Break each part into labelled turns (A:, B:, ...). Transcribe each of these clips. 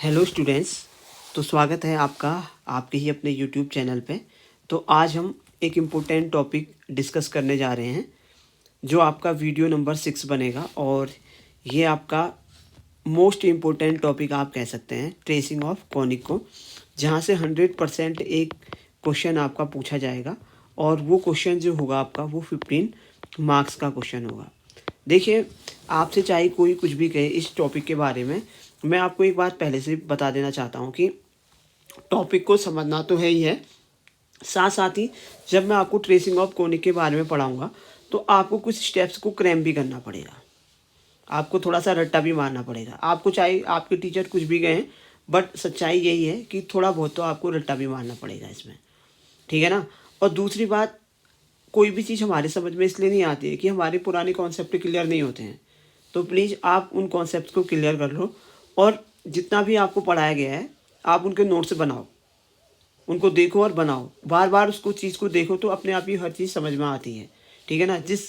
A: Hello students. तो स्वागत है आपका आपके ही अपने यूट्यूब चैनल पे। तो आज हम एक इम्पोर्टेंट टॉपिक डिस्कस करने जा रहे हैं जो आपका वीडियो नंबर 6 बनेगा और ये आपका मोस्ट इम्पोर्टेंट टॉपिक आप कह सकते हैं ट्रेसिंग ऑफ कॉनिक को, जहाँ से 100% एक क्वेश्चन आपका पूछा जाएगा और वो क्वेश्चन जो होगा आपका वो 15 मार्क्स का क्वेश्चन होगा। देखिए, आपसे चाहे कोई कुछ भी कहे इस टॉपिक के बारे में, मैं आपको एक बात पहले से बता देना चाहता हूँ कि टॉपिक को समझना तो है ही है, साथ साथ ही जब मैं आपको ट्रेसिंग ऑफ कॉनिक के बारे में पढ़ाऊँगा तो आपको कुछ स्टेप्स को क्रैम भी करना पड़ेगा, आपको थोड़ा सा रट्टा भी मारना पड़ेगा। आपको चाहे आपके टीचर कुछ भी कहें, बट सच्चाई यही है कि थोड़ा बहुत तो आपको रट्टा भी मारना पड़ेगा इसमें, ठीक है ना। और दूसरी बात, कोई भी चीज़ हमारे समझ में इसलिए नहीं आती है कि हमारे पुराने कॉन्सेप्ट क्लियर नहीं होते हैं। तो प्लीज़ आप उन कॉन्सेप्ट को क्लियर कर लो और जितना भी आपको पढ़ाया गया है आप उनके नोट्स बनाओ, उनको देखो और बनाओ, बार बार उसको चीज़ को देखो तो अपने आप ही हर चीज़ समझ में आती है, ठीक है ना। जिस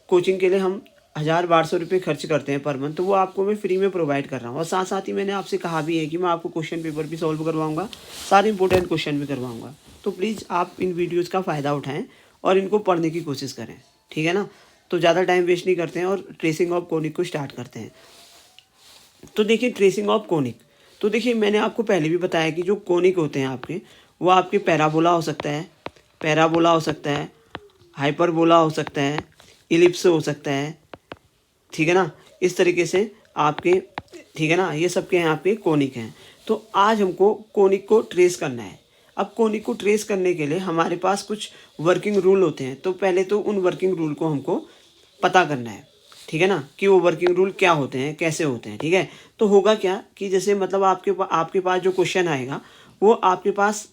A: कोचिंग के लिए हम 1000-1200 रुपये खर्च करते हैं पर मंथ, तो वो आपको मैं फ्री में प्रोवाइड कर रहा हूँ। और साथ साथ ही मैंने आपसे कहा भी है कि मैं आपको क्वेश्चन पेपर भी सॉल्व करवाऊँगा, सारे इंपॉर्टेंट क्वेश्चन भी करवाऊँगा। तो प्लीज़ आप इन वीडियोज़ का फ़ायदा उठाएँ और इनको पढ़ने की कोशिश करें, ठीक है ना। तो ज़्यादा टाइम वेस्ट नहीं करते हैं और ट्रेसिंग ऑफ कॉनिक को स्टार्ट करते हैं। तो देखिए, ट्रेसिंग ऑफ कॉनिक, तो देखिए मैंने आपको पहले भी बताया कि जो कॉनिक होते हैं आपके, वो आपके पैराबोला हो सकता है, पैराबोला हो सकता है, हाइपरबोला हो सकता है, इलिप्स हो सकता है, ठीक है ना। इस तरीके से आपके, ठीक है ना, ये सब के हैं आपके कॉनिक हैं। तो आज हमको कॉनिक को ट्रेस करना है। अब कॉनिक को ट्रेस करने के लिए हमारे पास कुछ वर्किंग रूल होते हैं, तो पहले तो उन वर्किंग रूल को हमको पता करना है, ठीक है ना, कि वो वर्किंग रूल क्या होते हैं, कैसे होते हैं, ठीक है। तो होगा क्या कि जैसे मतलब आपके पास जो क्वेश्चन आएगा वो आपके पास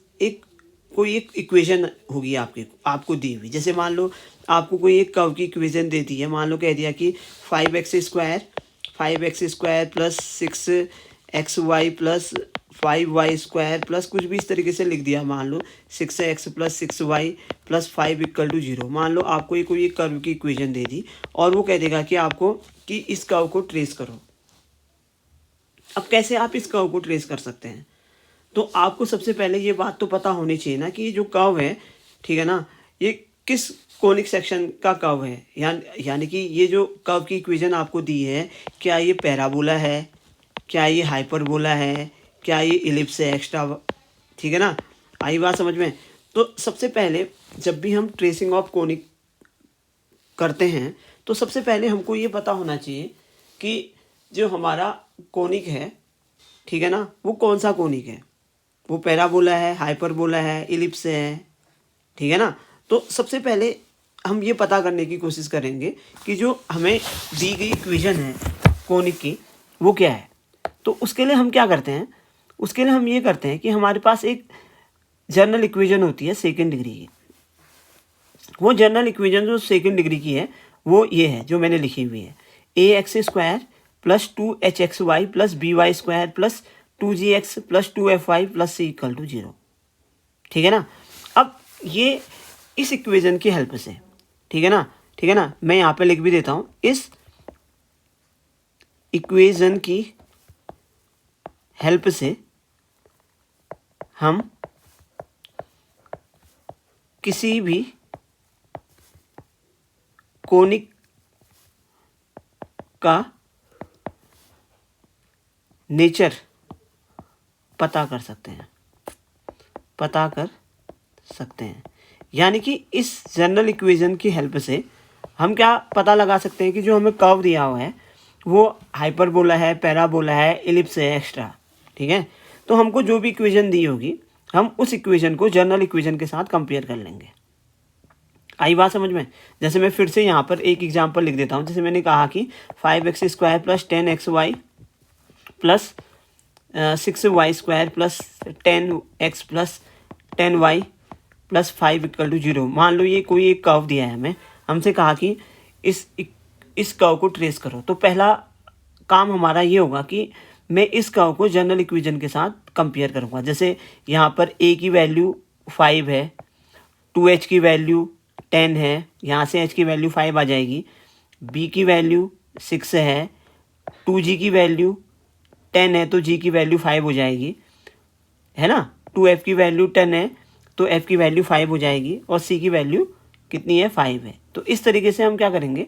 A: कोई एक इक्वेशन होगी आपको दी हुई। जैसे मान लो आपको कोई एक कर्व की इक्वेशन दे दी है, मान लो कह दिया कि 5x² plus 6xy plus 5y² plus कुछ भी इस तरीके से लिख दिया। मान लो 6x प्लस 6y प्लस 5 = 0। मान लो आपको कोई एक कर्व की इक्वेशन दे दी और वो कह देगा कि आपको कि इस कर्व को ट्रेस करो। अब कैसे आप इस कर्व को ट्रेस कर सकते हैं? तो आपको सबसे पहले ये बात तो पता होनी चाहिए ना कि ये जो कर्व है, ठीक है ना, ये किस कॉनिक सेक्शन का कर्व है। यानी कि ये जो कर्व की इक्वेशन आपको दी है, क्या ये पैराबोला है, क्या ये हाइपरबोला है, क्या ये इलिप्स है एक्स्ट्रा, ठीक है ना। आई बात समझ में? तो सबसे पहले जब भी हम ट्रेसिंग ऑफ कॉनिक करते हैं तो सबसे पहले हमको ये पता होना चाहिए कि जो हमारा कॉनिक है, ठीक है ना, वो कौन सा कॉनिक है। वो पैराबोला है, हाइपरबोला है, इलिप्स है, ठीक है ना। तो सबसे पहले हम ये पता करने की कोशिश करेंगे कि जो हमें दी गई इक्वेशन है कॉनिक की वो क्या है। तो उसके लिए हम क्या करते हैं, उसके लिए हम ये करते हैं कि हमारे पास एक जनरल इक्वेशन होती है सेकेंड डिग्री की। वो जनरल इक्वेशन जो सेकेंड डिग्री की है वो ये है जो मैंने लिखी हुई है, ax² plus 2hxy plus by² plus 2gx plus 2fy plus c = 0, ठीक है ना। अब ये इस इक्वेशन की हेल्प से, ठीक है ना, मैं यहाँ पे लिख भी देता हूँ, इस इक्वेशन की हेल्प से हम किसी भी कॉनिक का नेचर पता कर सकते हैं। यानी कि इस जनरल इक्वेशन की हेल्प से हम क्या पता लगा सकते हैं कि जो हमें कर्व दिया हुआ है वो हाइपरबोला है, पैराबोला है, इलिप्स है एक्स्ट्रा, ठीक है। तो हमको जो भी इक्वेशन दी होगी हम उस इक्वेशन को जनरल इक्वेशन के साथ कंपेयर कर लेंगे। आई बात समझ में? जैसे मैं फिर से यहाँ पर एक एग्जांपल लिख देता हूँ। जैसे मैंने कहा कि 5x² plus 10xy plus 6y² plus 10x plus 10y plus 5 = 0। मान लो ये कोई एक कर्व दिया है हमें, हमसे कहा कि इस कर्व को ट्रेस करो। तो पहला काम हमारा ये होगा कि मैं इस कर्व को जनरल इक्वेशन के साथ कंपेयर करूँगा। जैसे यहाँ पर a की वैल्यू 5 है, 2h की वैल्यू 10 है, यहाँ से h की वैल्यू 5 आ जाएगी, b की वैल्यू 6 है, 2g की वैल्यू 10 है तो जी की वैल्यू 5 हो जाएगी, है ना। 2f की वैल्यू 10 है तो f की वैल्यू 5 हो जाएगी और c की वैल्यू कितनी है, 5 है। तो इस तरीके से हम क्या करेंगे,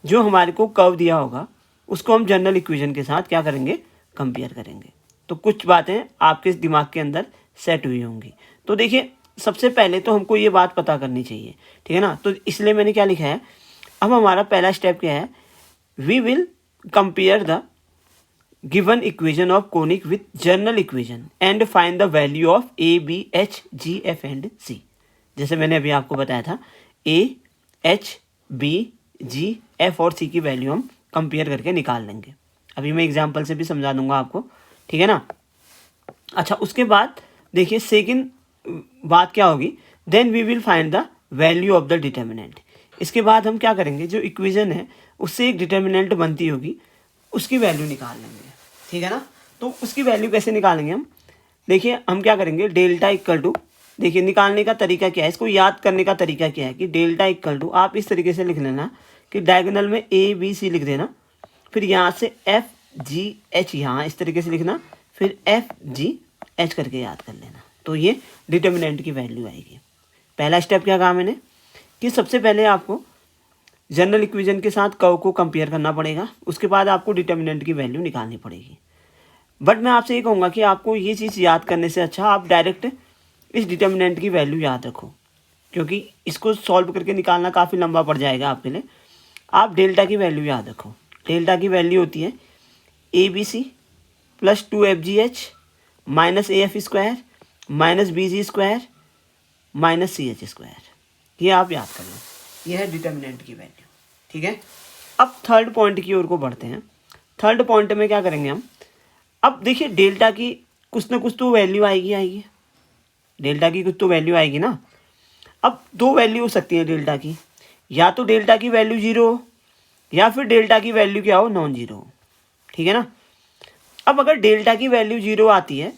A: जो हमारे को कर्व दिया होगा उसको हम जनरल इक्वेशन के साथ क्या करेंगे, कंपेयर करेंगे। तो कुछ बातें आपके दिमाग के अंदर सेट हुई होंगी। तो देखिए सबसे पहले तो हमको ये बात पता करनी चाहिए, ठीक है ना। तो इसलिए मैंने क्या लिखा है, अब हमारा पहला स्टेप क्या है, we will compare the given equation of conic with general equation and find the value of A B H G F and C. जैसे मैंने अभी आपको बताया था, A H B G F और सी की वैल्यू हम कंपेयर करके निकाल लेंगे। अभी मैं एग्जांपल से भी समझा दूंगा आपको, ठीक है ना। अच्छा, उसके बाद देखिए सेकंड बात क्या होगी, then we will find the value of the determinant. इसके बाद हम क्या करेंगे, जो इक्वेशन है उससे एक डिटर्मिनेंट बनती होगी उसकी वैल्यू निकाल लेंगे, ठीक है ना। तो उसकी वैल्यू कैसे निकालेंगे हम, देखिए हम क्या करेंगे, डेल्टा इक्वल टू, देखिए निकालने का तरीका क्या है, इसको याद करने का तरीका क्या है कि डेल्टा इक्वल टू आप इस तरीके से लिख लेना कि डायगोनल में ए बी सी लिख देना, फिर यहाँ से एफ जी एच यहाँ इस तरीके से लिखना, फिर एफ जी एच करके याद कर लेना। तो ये डिटर्मिनेंट की वैल्यू आएगी। पहला स्टेप क्या कहा मैंने कि सबसे पहले आपको जनरल इक्वेशन के साथ कर्व को कंपेयर करना पड़ेगा, उसके बाद आपको डिटर्मिनेंट की वैल्यू निकालनी पड़ेगी। बट मैं आपसे ये कहूँगा कि आपको ये चीज़ याद करने से अच्छा आप डायरेक्ट इस डिटर्मिनेंट की वैल्यू याद रखो, क्योंकि इसको सॉल्व करके निकालना काफ़ी लंबा पड़ जाएगा आपके लिए। आप डेल्टा की वैल्यू याद रखो। डेल्टा की वैल्यू होती है A B C plus 2FGH minus AF square minus BG square minus CH square. ये आप याद कर लो, ये है डिटर्मिनेंट की वैल्यू, ठीक है। अब थर्ड पॉइंट की ओर को बढ़ते हैं। थर्ड पॉइंट में क्या करेंगे हम, अब देखिए डेल्टा की कुछ ना कुछ तो वैल्यू आएगी, डेल्टा की कुछ तो वैल्यू आएगी ना। अब दो वैल्यू हो सकती है डेल्टा की, या तो डेल्टा की वैल्यू 0 हो या फिर डेल्टा की वैल्यू क्या हो, नॉन जीरो हो, ठीक है ना। अब अगर डेल्टा की वैल्यू 0 आती है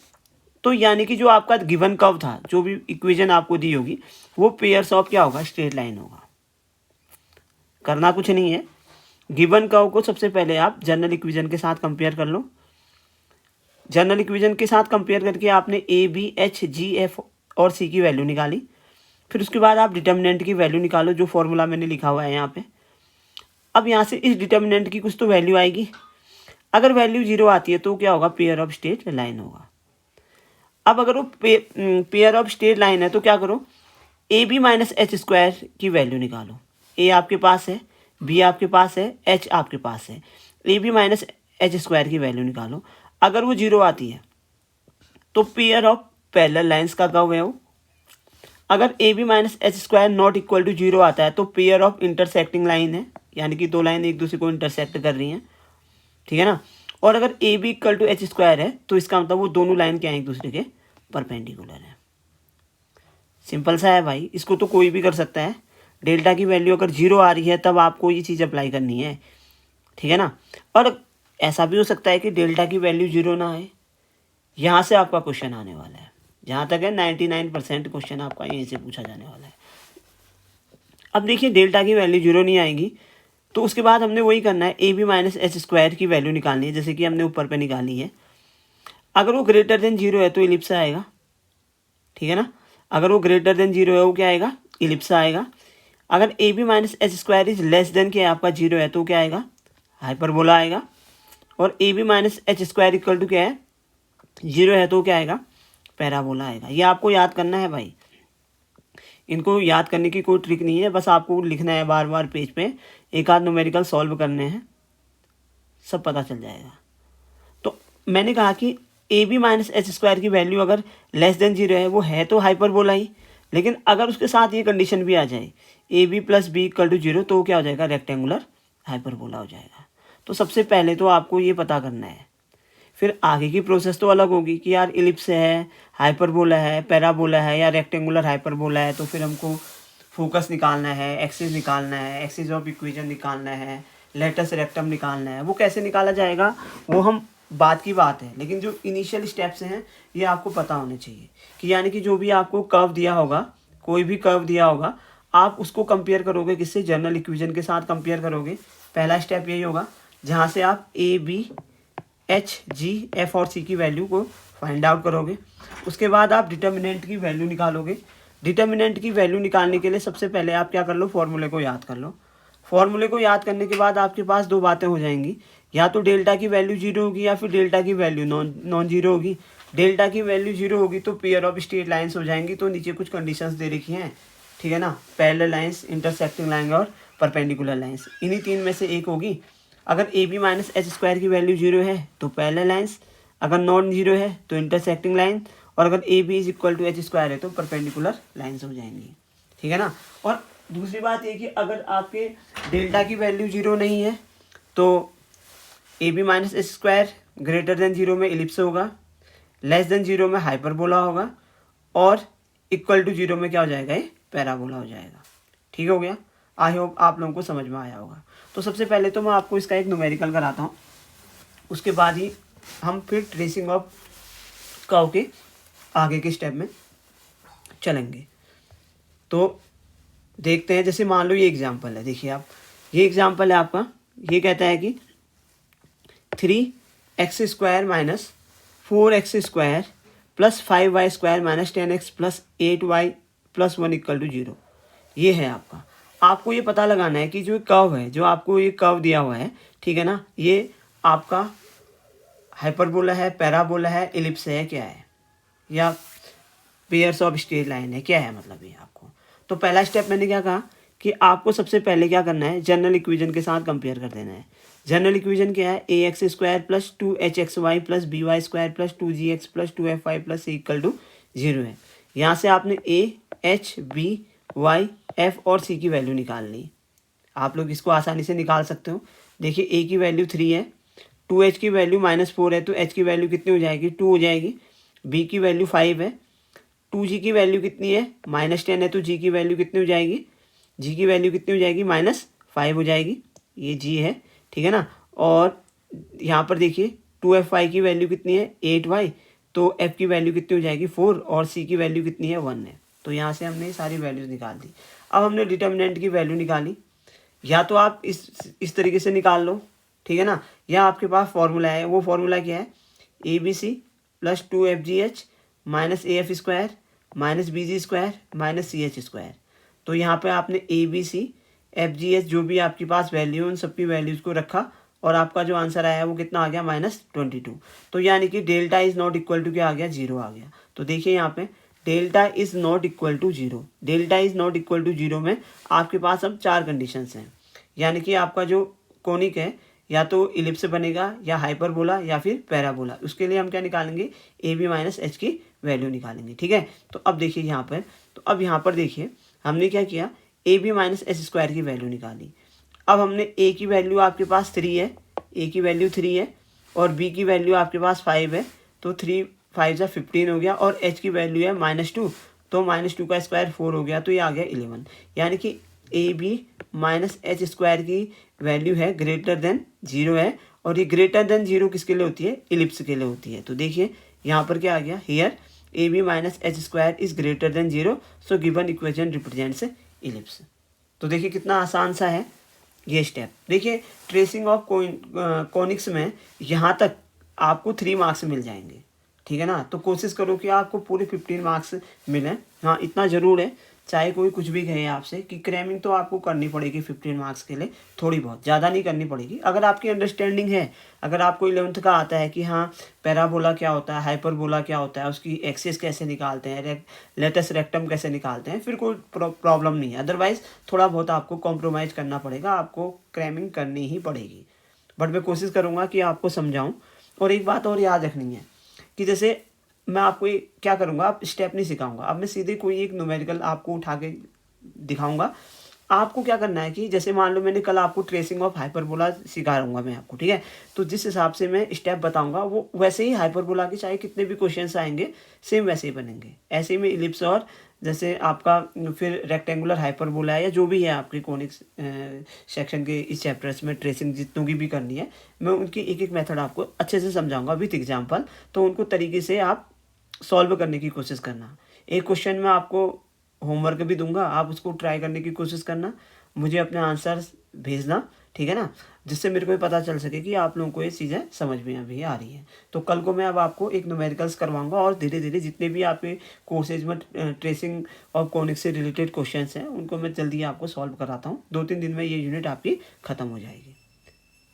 A: तो यानी कि जो आपका गिवन कर्व था, जो भी इक्वेशन आपको दी होगी वो पेयर्स ऑफ क्या होगा, स्ट्रेट लाइन होगा। करना कुछ नहीं है, गिवन कर्व को सबसे पहले आप जनरल इक्वेशन के साथ कंपेयर कर लो। जनरल इक्वेशन के साथ कंपेयर करके आपने A B H G F और सी की वैल्यू निकाली, फिर उसके बाद आप डिटर्मिनेंट की वैल्यू निकालो, जो फॉर्मूला मैंने लिखा हुआ है यहाँ पे। अब यहाँ से इस डिटर्मिनेंट की कुछ तो वैल्यू आएगी, अगर वैल्यू 0 आती है तो क्या होगा, पेयर ऑफ स्ट्रेट लाइन होगा। अब अगर वो पेयर ऑफ स्ट्रेट लाइन है तो क्या करो, A B minus H square की वैल्यू निकालो। ए आपके पास है, बी आपके पास है, एच आपके पास है, A B minus H square की वैल्यू निकालो। अगर वो 0 आती है तो पेयर ऑफ पैरेलल लाइंस का कर्व है वो। अगर A B minus H square not equal to 0 आता है तो पेयर ऑफ इंटरसेक्टिंग लाइन है, यानी कि दो लाइन एक दूसरे को इंटरसेक्ट कर रही हैं, ठीक है ना। और अगर A B equal to H square है तो इसका मतलब वो दोनों लाइन क्या है, एक दूसरे के परपेंडिकुलर है। सिंपल सा है भाई, इसको तो कोई भी कर सकता है। डेल्टा की वैल्यू अगर 0 आ रही है तब आपको ये चीज़ अप्लाई करनी है, ठीक है ना। और ऐसा भी हो सकता है कि डेल्टा की वैल्यू 0 ना आए, यहाँ से आपका क्वेश्चन आने वाला है। जहाँ तक है 99% क्वेश्चन आपका यहीं से पूछा जाने वाला है। अब देखिए डेल्टा की वैल्यू 0 नहीं आएगी तो उसके बाद हमने वही करना है, A B minus H square की वैल्यू निकालनी है, जैसे कि हमने ऊपर पे निकाली है। अगर वो ग्रेटर देन 0 है तो इलिप्स आएगा, ठीक है ना। अगर वो ग्रेटर देन 0 है वो क्या आएगा, इलिप्स आएगा। अगर A B minus H square is less than क्या है आपका 0 है तो क्या आएगा, हाइपरबोला आएगा। और A B minus H square equal to क्या है, 0 है तो क्या आएगा, पैराबोला आएगा। ये आपको याद करना है भाई, इनको याद करने की कोई ट्रिक नहीं है, बस आपको लिखना है बार बार पेज पे, एक आध न्यूमेरिकल सॉल्व करने हैं, सब पता चल जाएगा। तो मैंने कहा कि A B minus H square की वैल्यू अगर लेस देन 0 है वो है तो हाइपरबोला ही, लेकिन अगर उसके साथ ये कंडीशन भी आ जाए A B plus B equal to 0 तो क्या हो जाएगा, रेक्टेंगुलर हाइपरबोला हो जाएगा। तो सबसे पहले तो आपको ये पता करना है, फिर आगे की प्रोसेस तो अलग होगी कि यार इलिप्स है, हाइपरबोला है, पैराबोला है या रेक्टेंगुलर हाइपरबोला है, तो फिर हमको फोकस निकालना है, एक्सिस निकालना है, एक्सिस ऑफ इक्वेशन निकालना है, लेटस रेक्टम निकालना है। वो कैसे निकाला जाएगा वो हम बात की बात है, लेकिन जो इनिशियल स्टेप्स हैं ये आपको पता होने चाहिए कि यानी कि जो भी आपको कर्व दिया होगा, कोई भी कर्व दिया होगा, आप उसको कंपेयर करोगे किससे, जनरल इक्वेशन के साथ कंपेयर करोगे। पहला स्टेप यही होगा जहाँ से आप A B H, G, F और सी की वैल्यू को फाइंड आउट करोगे। उसके बाद आप डिटर्मिनेंट की वैल्यू निकालोगे। डिटर्मिनेंट की वैल्यू निकालने के लिए सबसे पहले आप क्या कर लो, फॉर्मूले को याद कर लो। फॉर्मूले को याद करने के बाद आपके पास दो बातें हो जाएंगी, या तो डेल्टा की वैल्यू जीरो होगी या फिर डेल्टा की वैल्यू नॉन जीरो होगी। डेल्टा की वैल्यू जीरो होगी तो पेयर ऑफ स्ट्रेट लाइंस हो जाएंगी। तो नीचे कुछ कंडीशंस दे रखी हैं, ठीक है ना, पैरेलल लाइंस, इंटरसेक्टिंग लाइन और परपेंडिकुलर लाइंस, इन्हीं तीन में से एक होगी। अगर A B minus H square की वैल्यू जीरो है तो पैरेलल लाइंस, अगर नॉन जीरो है तो इंटरसेक्टिंग लाइन, और अगर A B is equal to H square है तो परपेंडिकुलर लाइंस हो जाएंगी, ठीक है ना। और दूसरी बात ये कि अगर आपके डेल्टा की वैल्यू जीरो नहीं है तो A B minus H square greater than zero में इलिप्स होगा, लेस देन जीरो में हाइपरबोला होगा, और इक्वल टू जीरो में क्या हो जाएगा, ये पैराबोला हो जाएगा। ठीक हो गया, आई होप आप लोगों को समझ में आया होगा। तो सबसे पहले तो मैं आपको इसका एक न्यूमेरिकल कराता हूँ, उसके बाद ही हम फिर ट्रेसिंग ऑफ कर्व के आगे के स्टेप में चलेंगे। तो देखते हैं, जैसे मान लो ये एग्जांपल है, देखिए आप, ये एग्जांपल है आपका, ये कहता है कि 3x square minus 4x square plus 5y square minus 10x plus 8y plus 1 equal to 0। ये है आपका। आपको ये पता लगाना है कि जो कर्व है, जो आपको ये कर्व दिया हुआ है, ठीक है ना, ये आपका हाइपरबोला है, पैराबोला है, इलिप्स है, क्या है, या पेयर्स ऑफ स्ट्रेट लाइन है, क्या है, मतलब ये आपको। तो पहला स्टेप मैंने क्या कहा कि आपको सबसे पहले क्या करना है, जनरल इक्वेशन के साथ कंपेयर कर देना है। जनरल इक्वेशन क्या है, A X square plus 2hxy plus B Y square plus 2gx plus 2fy plus c equal to 0 है। यहाँ से आपने A, H, B, Y, F और सी की वैल्यू निकाल ली। आप लोग इसको आसानी से निकाल सकते हो। देखिए ए की वैल्यू 3 है, 2h की वैल्यू -4 है, तो h की वैल्यू कितनी हो जाएगी, 2 हो जाएगी। b की वैल्यू 5 है, 2g की वैल्यू कितनी है, -10 है, तो g की वैल्यू कितनी हो जाएगी, g की वैल्यू कितनी हो जाएगी, -5 हो जाएगी, ये g है, ठीक है ना। और यहाँ पर देखिए 2fy की वैल्यू कितनी है, 8y, तो f की वैल्यू कितनी हो जाएगी, 4, और c की वैल्यू कितनी है, 1 है। तो यहाँ से हमने सारी वैल्यूज निकाल दी। अब हमने डिटर्मिनेंट की वैल्यू निकाली, या तो आप इस तरीके से निकाल लो, ठीक है ना, या आपके पास फॉर्मूला है, वो फॉर्मूला क्या है, A B C plus 2fgh minus A F square minus B G square minus C H square. तो यहाँ पे आपने A B C F G H जो भी आपके पास वैल्यू है उन सबकी वैल्यूज़ को रखा, और आपका जो आंसर आया वो कितना आ गया, -22। तो यानी कि delta is not equal to क्या आ गया, 0 आ गया। तो देखिए यहाँ पे delta is not equal to 0, delta is not equal to 0 में आपके पास अब 4 कंडीशंस हैं। यानी कि आपका जो कोनिक है या तो इलिप्स बनेगा, या हाइपरबोला, या फिर पैराबोला। उसके लिए हम क्या निकालेंगे, ए बी माइनस एच की वैल्यू निकालेंगे, ठीक है। तो अब देखिए यहाँ पर, तो अब यहाँ पर देखिए हमने क्या किया, A B minus H square की वैल्यू निकाली। अब हमने ए की वैल्यू आपके पास 3 है, ए की वैल्यू 3 है, और बी की वैल्यू आपके पास 5 है, तो 3 5 जा 15 हो गया, और एच की वैल्यू है -2, तो -2 का स्क्वायर 4 हो गया, तो ये आ गया 11। यानी कि A B minus H square की वैल्यू है ग्रेटर देन 0 है, और ये ग्रेटर देन 0 किसके लिए होती है, इलिप्स के लिए होती है। तो देखिए यहाँ पर क्या आ गया, here A B minus H square is greater than 0, so given equation represents ellipse. तो देखिए कितना आसान सा है ये स्टेप। देखिए ट्रेसिंग ऑफ कॉनिक्स में यहाँ तक आपको 3 मार्क्स मिल जाएंगे, ठीक है ना। तो कोशिश करो कि आपको पूरे 15 मार्क्स मिलें। हाँ, इतना ज़रूर है, चाहे कोई कुछ भी कहे आपसे, कि क्रैमिंग तो आपको करनी पड़ेगी 15 मार्क्स के लिए, थोड़ी बहुत, ज़्यादा नहीं करनी पड़ेगी। अगर आपकी अंडरस्टैंडिंग है, अगर आपको 11th का आता है कि हाँ पैराबोला क्या होता है, हाइपरबोला क्या होता है, उसकी एक्सिस कैसे निकालते हैं, लेटस रेक्टम कैसे निकालते हैं, फिर कोई प्रॉब्लम नहीं है। अदरवाइज़ थोड़ा बहुत आपको कॉम्प्रोमाइज़ करना पड़ेगा, आपको क्रैमिंग करनी ही पड़ेगी। बट मैं कोशिश करूँगा कि आपको समझाऊँ। और एक बात और याद रखनी है कि जैसे मैं आपको क्या करूँगा, आप स्टेप नहीं सिखाऊंगा, अब मैं सीधे कोई एक न्यूमेरिकल आपको उठा के दिखाऊंगा। आपको क्या करना है कि जैसे मान लो मैंने कल आपको ट्रेसिंग ऑफ हाइपरबोला सिखा रहूँगा मैं आपको, ठीक है। तो जिस हिसाब से मैं स्टेप बताऊंगा वो वैसे ही हाइपरबोला के चाहे कितने भी क्वेश्चंस आएंगे सेम वैसे ही बनेंगे। ऐसे ही में इलिप्स और जैसे आपका फिर रेक्टेंगुलर हाइपरबोला है, या जो भी है आपके कॉनिक्स सेक्शन के इस चैप्टर्स में ट्रेसिंग जितनों की भी करनी है, मैं उनकी एक एक मेथड आपको अच्छे से समझाऊंगा विथ एग्जाम्पल। तो उनको तरीके से आप सॉल्व करने की कोशिश करना। एक क्वेश्चन में आपको होमवर्क भी दूंगा, आप उसको ट्राई करने की कोशिश करना, मुझे अपने आंसर्स भेजना, ठीक है ना, जिससे मेरे को ये पता चल सके कि आप लोगों को ये चीज़ें समझ में अभी आ रही हैं। तो कल को मैं अब आपको एक न्यूमेरिकल्स करवाऊंगा और धीरे धीरे जितने भी आपके कोर्सेज में ट्रेसिंग और कॉनिक से रिलेटेड क्वेश्चंस हैं उनको मैं जल्दी आपको सॉल्व कराता हूँ। 2-3 दिन में ये यूनिट आपकी ख़त्म हो जाएगी।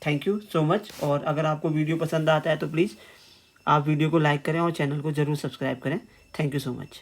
A: Thank you so much. और अगर आपको वीडियो पसंद आता है तो प्लीज़ आप वीडियो को लाइक करें और चैनल को ज़रूर सब्सक्राइब करें। Thank you so much.